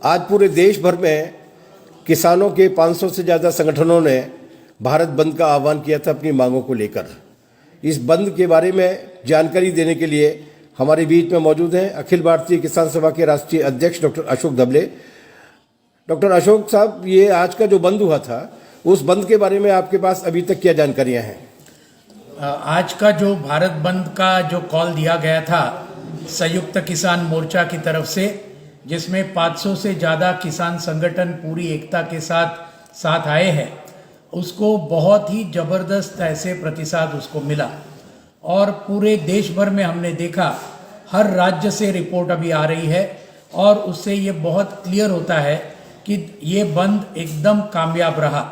आज पूरे देश भर में किसानों के 500 से ज़्यादा संगठनों ने भारत बंद का आह्वान किया था अपनी मांगों को लेकर। इस बंद के बारे में जानकारी देने के लिए हमारे बीच में मौजूद हैं अखिल भारतीय किसान सभा के राष्ट्रीय अध्यक्ष डॉक्टर अशोक धबले। डॉक्टर अशोक साहब, ये आज का जो बंद हुआ था, उस बंद के बारे में आपके पास अभी तक क्या जानकारियां हैं? आज का जो भारत बंद का जो कॉल दिया गया था संयुक्त किसान मोर्चा की तरफ से, जिसमें 500 से ज़्यादा किसान संगठन पूरी एकता के साथ आए हैं, उसको बहुत ही ज़बरदस्त ऐसे प्रतिसाद उसको मिला। और पूरे देश भर में हमने देखा, हर राज्य से रिपोर्ट अभी आ रही है और उससे ये बहुत क्लियर होता है कि ये बंद एकदम कामयाब रहा।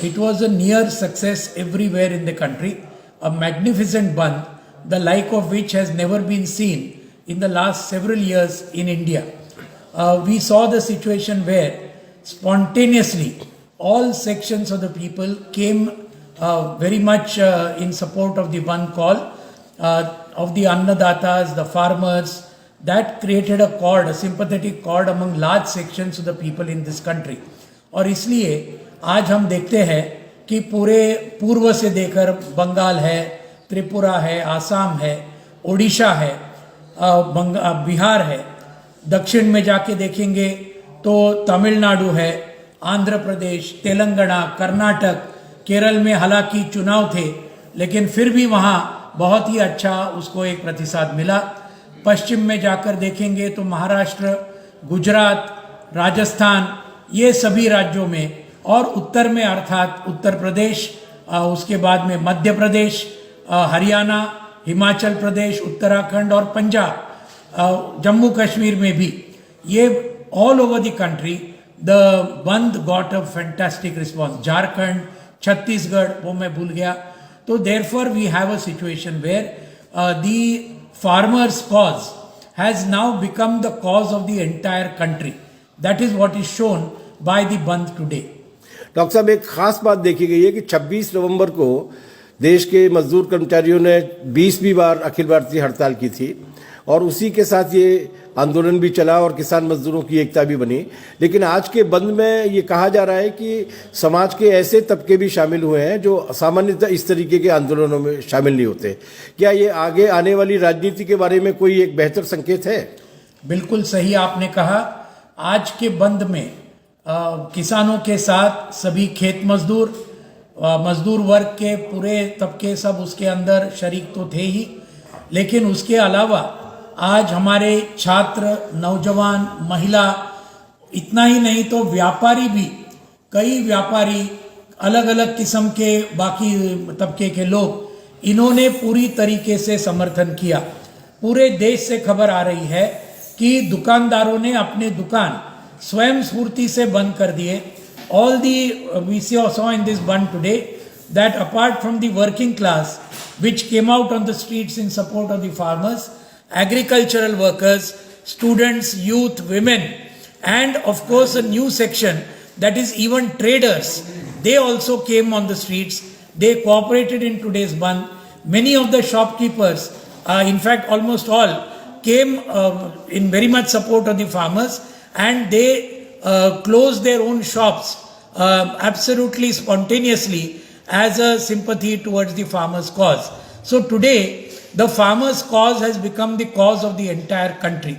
It was a near success everywhere in the country, a magnificent bandh, the like of which has never been seen in the last several years in India. We saw the situation where spontaneously all sections of the people came very much in support of the one call of the Annadatas, the farmers. That created a chord, a sympathetic chord among large sections of the people in this country. और इसलिए आज हम देखते हैं कि पूरे पूर्व से देकर बंगाल है, त्रिपुरा है, आसाम है, ओडिशा है, बिहार है, दक्षिण में जाके देखेंगे तो तमिलनाडु है, आंध्र प्रदेश, तेलंगाना, कर्नाटक, केरल में हालांकि चुनाव थे लेकिन फिर भी वहाँ बहुत ही अच्छा उसको एक प्रतिसाद मिला। पश्चिम में जाकर देखेंगे तो महाराष्ट्र, गुजरात, राजस्थान, ये सभी राज्यों में, और उत्तर में अर्थात उत्तर प्रदेश, उसके बाद में मध्य प्रदेश, हरियाणा, हिमाचल प्रदेश, उत्तराखंड और पंजाब, जम्मू कश्मीर में भी, ये all over the country the bandh got a fantastic response. Jharkhand, Chhattisgarh, वो मैं भूल गया। तो therefore we have a situation where the farmers cause has now become the cause of the entire country. That is what is shown by the bandh today. Doctor साहब, एक खास बात देखी गई है कि 26 नवंबर को देश के मजदूर कर्मचारियों ने 20वीं बार अखिल भारतीय हड़ताल की थी और उसी के साथ ये आंदोलन भी चला और किसान मजदूरों की एकता भी बनी। लेकिन आज के बंद में ये कहा जा रहा है कि समाज के ऐसे तबके भी शामिल हुए हैं जो सामान्यतः इस तरीके के आंदोलनों में शामिल नहीं होते। क्या ये आगे आने वाली राजनीति के बारे में कोई एक बेहतर संकेत है? बिल्कुल सही आपने कहा। आज के बंद में किसानों के साथ सभी खेत मजदूर वर्ग के पूरे तबके सब उसके अंदर शरीक तो थे ही, लेकिन उसके अलावा आज हमारे छात्र, नौजवान, महिला, इतना ही नहीं तो व्यापारी भी, कई व्यापारी, अलग अलग किस्म के बाकी तबके के लोग, इन्होंने पूरी तरीके से समर्थन किया। पूरे देश से खबर आ रही है कि दुकानदारों ने अपने दुकान स्वयं स्फूर्ति से बंद कर दिए। All we saw in this band today that apart from the working class which came out on the streets in support of the farmers, agricultural workers, students, youth, women, and of course a new section that is even traders, they also came on the streets. They cooperated in today's band. Many of the shopkeepers, in fact almost all, came in very much support of the farmers, and they closed their own shops absolutely spontaneously as a sympathy towards the farmers' cause. So today the farmers' cause has become the cause of the entire country.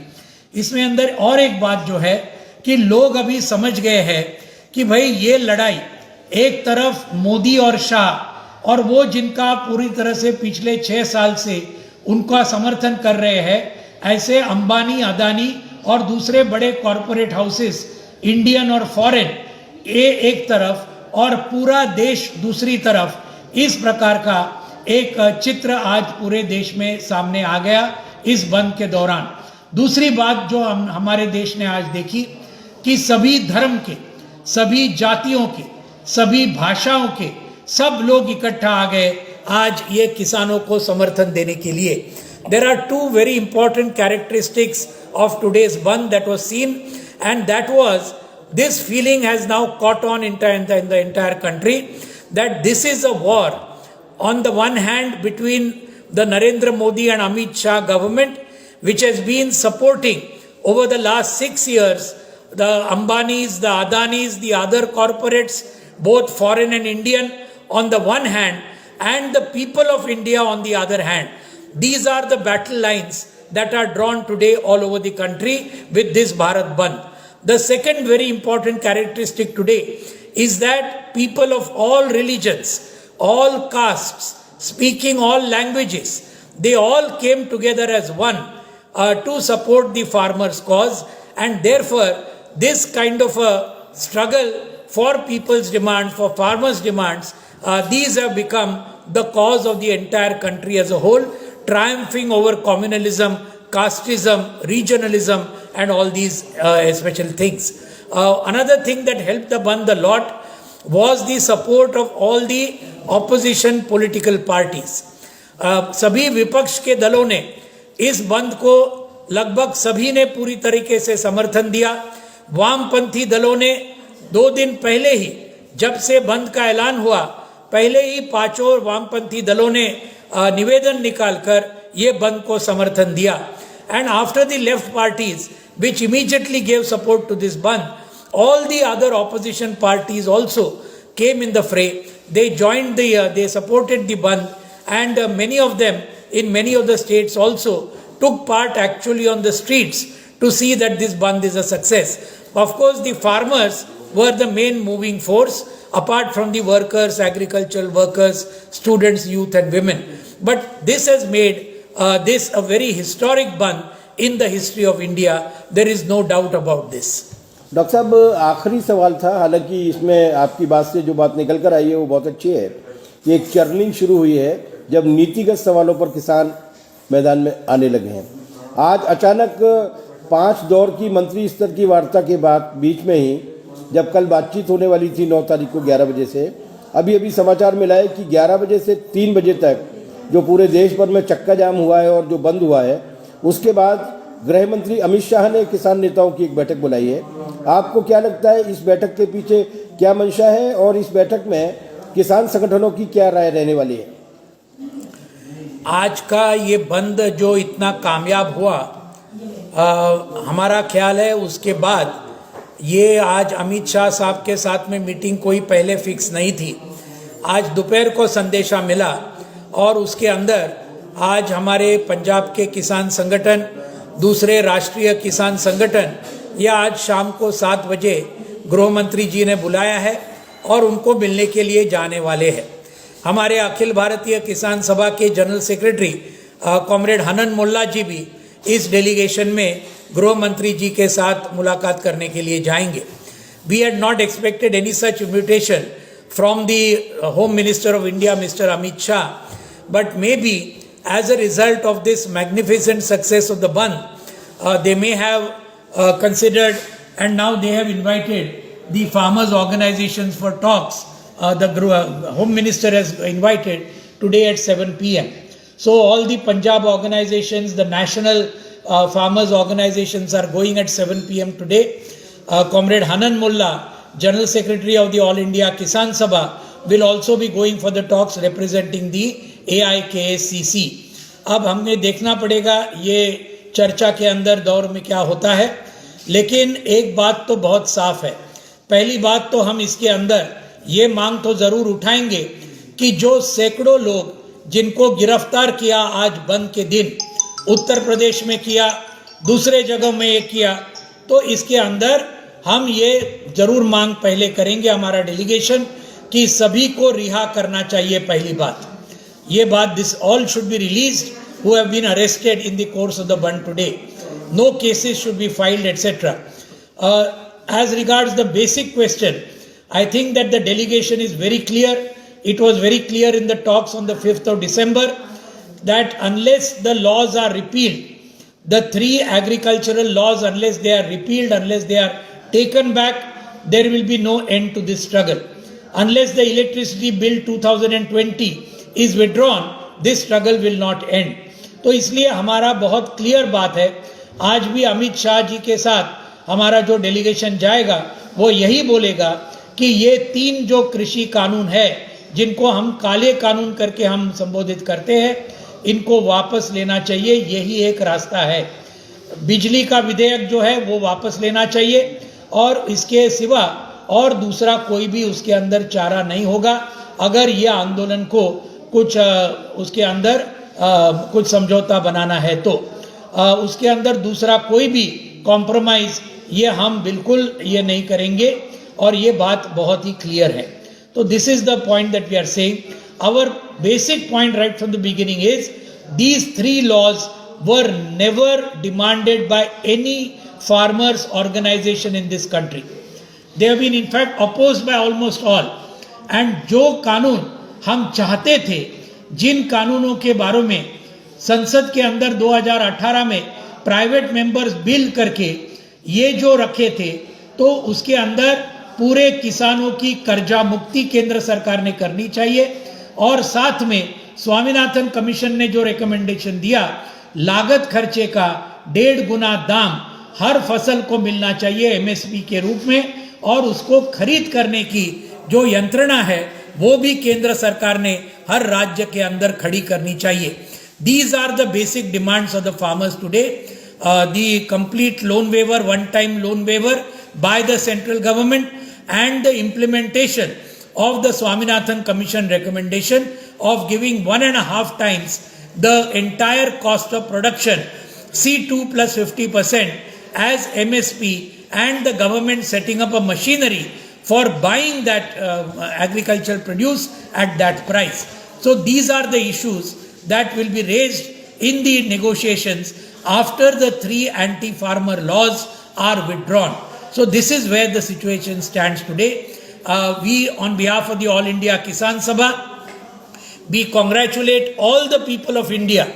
इसमें अंदर और एक बात जो है कि लोग अभी समझ गए हैं कि भाई ये लड़ाई एक तरफ मोदी और शाह और वो जिनका पूरी तरह से पिछले 6 साल से उनका समर्थन कर रहे हैं, ऐसे अंबानी, अदानी और दूसरे बड़े कॉरपोरेट हाउसेस, इंडियन और फॉरेन, ये एक तरफ और पूरा देश दूसरी तरफ, इस प्रकार का एक चित्र आज पूरे देश में सामने आ गया इस बंद के दौरान। दूसरी बात जो हमारे देश ने आज देखी कि सभी धर्म के, सभी जातियों के, सभी भाषाओं के सब लोग इकट्ठा आ गए आज ये किसानों को समर्थन देने के लिए। There are two very important characteristics of today's Bandh that was seen, and that was this feeling has now caught on in the entire country that this is a war on the one hand between the Narendra Modi and Amit Shah government, which has been supporting over the last 6 years the Ambanis, the Adanis, the other corporates, both foreign and Indian on the one hand, and the people of India on the other hand. These are the battle lines that are drawn today all over the country with this Bharat Bandh. The second very important characteristic today is that people of all religions, all castes, speaking all languages, they all came together as one to support the farmers' cause, and therefore this kind of a struggle for people's demands, for farmers' demands, these have become the cause of the entire country as a whole, triumphing over communalism, casteism, regionalism, and all these special things. Another thing that helped the Bandh a lot was the support of all the opposition political parties. सभी विपक्ष के दलों ने इस बंद को लगभग सभी ने पूरी तरीके से समर्थन दिया। वामपंथी दलों ने 2 दिन पहले ही, जब से बंद का ऐलान हुआ, पहले ही 5 वामपंथी दलों ने निवेदन निकालकर ये बंद को समर्थन दिया। And after the left parties, which immediately gave support to this Bandh, all the other opposition parties also came in the fray. They joined they supported the Bandh, and many of them in many of the states also took part actually on the streets to see that this Bandh is a success. Of course, the farmers were the main moving force, apart from the workers, agricultural workers, students, youth and women. But this has made this a very historic Bandh in the history of India. There is no doubt about this. Doctor साहब, आखिरी सवाल था, हालांकि इसमें आपकी बात से जो बात निकल कर आई है वो बहुत अच्छी है कि एक चर्निंग शुरू हुई है जब नीतिगत सवालों पर किसान मैदान में आने लगे हैं। आज अचानक 5 दौर की मंत्री स्तर की वार्ता के बाद बीच में ही, जब कल बातचीत होने वाली थी 9 तारीख को 11 बजे से, अभी समाचार मिला है कि 11 बजे से 3 बजे तक जो पूरे देश भर में चक्का जाम हुआ है और जो बंद हुआ है, उसके बाद गृह मंत्री अमित शाह ने किसान नेताओं की एक बैठक बुलाई है। आपको क्या लगता है इस बैठक के पीछे क्या मंशा है और इस बैठक में किसान संगठनों की क्या राय रहने वाली है? आज का ये बंद जो इतना कामयाब हुआ, हमारा ख्याल है उसके बाद ये आज अमित शाह साहब के साथ में मीटिंग कोई पहले फिक्स नहीं थी। आज दोपहर को संदेशा मिला और उसके अंदर आज हमारे पंजाब के किसान संगठन, दूसरे राष्ट्रीय किसान संगठन, या आज शाम को 7 बजे गृह मंत्री जी ने बुलाया है और उनको मिलने के लिए जाने वाले हैं। हमारे अखिल भारतीय किसान सभा के जनरल सेक्रेटरी कॉमरेड हनन मोल्ला जी भी इस डेलीगेशन में गृह मंत्री जी के साथ मुलाकात करने के लिए जाएंगे। We had not expected any such invitation from the home minister of India mister Amit Shah, but maybe as a result of this magnificent success of the Bandh, they may have considered, and now they have invited the farmers organizations for talks. The Home Minister has invited today at 7 p.m. So all the Punjab organizations, the national farmers organizations are going at 7 p.m. today. Comrade Hanan Mullah, General Secretary of the All India Kisan Sabha, will also be going for the talks representing the AIKSCC. अब हमें देखना पड़ेगा ये चर्चा के अंदर दौर में क्या होता है, लेकिन एक बात तो बहुत साफ है। पहली बात तो हम इसके अंदर ये मांग तो जरूर उठाएंगे कि जो सैकड़ों लोग जिनको गिरफ्तार किया आज बंद के दिन, उत्तर प्रदेश में किया, दूसरे जगह में ये किया, तो इसके अंदर हम ये जरूर मांग पहले करेंगे हमारा डेलीगेशन कि सभी को रिहा करना चाहिए। पहली बात ये बात, this all should be released who have been arrested in the course of the bandh today, no cases should be filed etcetera. As regards the basic question, I think that the delegation is very clear. It was very clear in the talks on the 5th of December that unless the laws are repealed, the 3 agricultural laws, unless they are repealed, unless they are taken back, there will be no end to this struggle. Unless the electricity bill 2020 is withdrawn, this struggle will not end. तो इसलिए हमारा बहुत clear बात है, आज भी अमित शाह जी के साथ हमारा जो डेलीगेशन जाएगा वो यही बोलेगा कि ये 3 जो कृषि कानून है जिनको हम काले कानून करके हम संबोधित करते हैं, इनको वापस लेना चाहिए, यही एक रास्ता है। बिजली का विधेयक जो है वो वापस लेना चाहिए, और इसके सिवा और दूसरा कोई भी उसके अंदर चारा नहीं होगा। अगर यह आंदोलन को कुछ उसके अंदर कुछ समझौता बनाना है तो उसके अंदर दूसरा कोई भी कॉम्प्रोमाइज ये हम बिल्कुल ये नहीं करेंगे, और ये बात बहुत ही क्लियर है। तो this is the point that we are saying. Our basic point right from the beginning is these 3 laws were never demanded by any farmers organization in this country. They have been in fact opposed by almost all. And जो कानून हम चाहते थे, जिन कानूनों के बारे में संसद के अंदर 2018 में प्राइवेट मेंबर्स बिल करके ये जो रखे थे, तो उसके अंदर पूरे किसानों की कर्जा मुक्ति केंद्र सरकार ने करनी चाहिए, और साथ में स्वामीनाथन कमीशन ने जो रिकमेंडेशन दिया, लागत खर्चे का 1.5 गुना दाम हर फसल को मिलना चाहिए एमएसपी के रूप में, और उसको खरीद करने की जो यंत्रणा है वो भी केंद्र सरकार ने हर राज्य के अंदर खड़ी करनी चाहिए। These are the basic demands of the farmers today. The complete loan waiver, one-time loan waiver by the central government, and the implementation of the Swaminathan Commission recommendation of giving 1.5 times the entire cost of production, C2 plus 50% as MSP, and the government setting up a machinery for buying that agricultural produce at that price. So these are the issues that will be raised in the negotiations after the 3 anti-farmer laws are withdrawn. So this is where the situation stands today. We, on behalf of the All India Kisan Sabha, we congratulate all the people of India.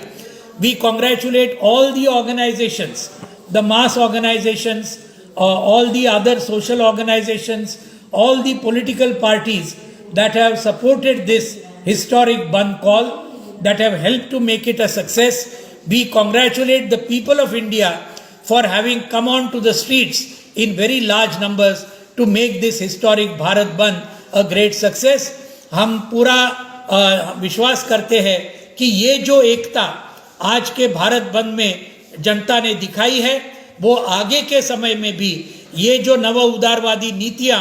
We congratulate all the organizations, the mass organizations, all the other social organizations, all the political parties that have supported this historic Bandh call, that have helped to make it a success. We congratulate the people of India for having come on to the streets in very large numbers to make this historic Bharat Bandh a great success. हम पूरा विश्वास करते हैं कि ये जो एकता आज के भारत बंद में जनता ने दिखाई है, वो आगे के समय में भी ये जो नव उदारवादी नीतियां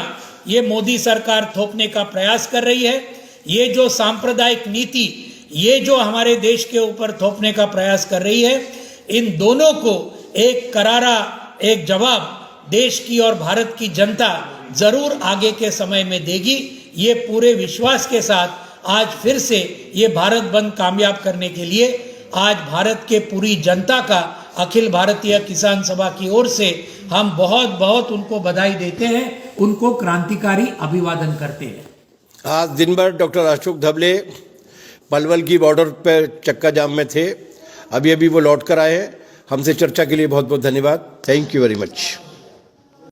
ये मोदी सरकार थोपने का प्रयास कर रही है, ये जो सांप्रदायिक नीति ये जो हमारे देश के ऊपर थोपने का प्रयास कर रही है, इन दोनों को एक करारा एक जवाब देश की और भारत की जनता जरूर आगे के समय में देगी। ये पूरे विश्वास के साथ आज फिर से ये भारत बंद कामयाब करने के लिए आज भारत के पूरी जनता का अखिल भारतीय किसान सभा की ओर से हम बहुत बहुत उनको बधाई देते हैं, उनको क्रांतिकारी अभिवादन करते हैं। आज दिन भर डॉक्टर अशोक धबले पलवल की बॉर्डर पर चक्का जाम में थे, अभी वो लौट कर आए हैं। हमसे चर्चा के लिए बहुत बहुत धन्यवाद। Thank you very much.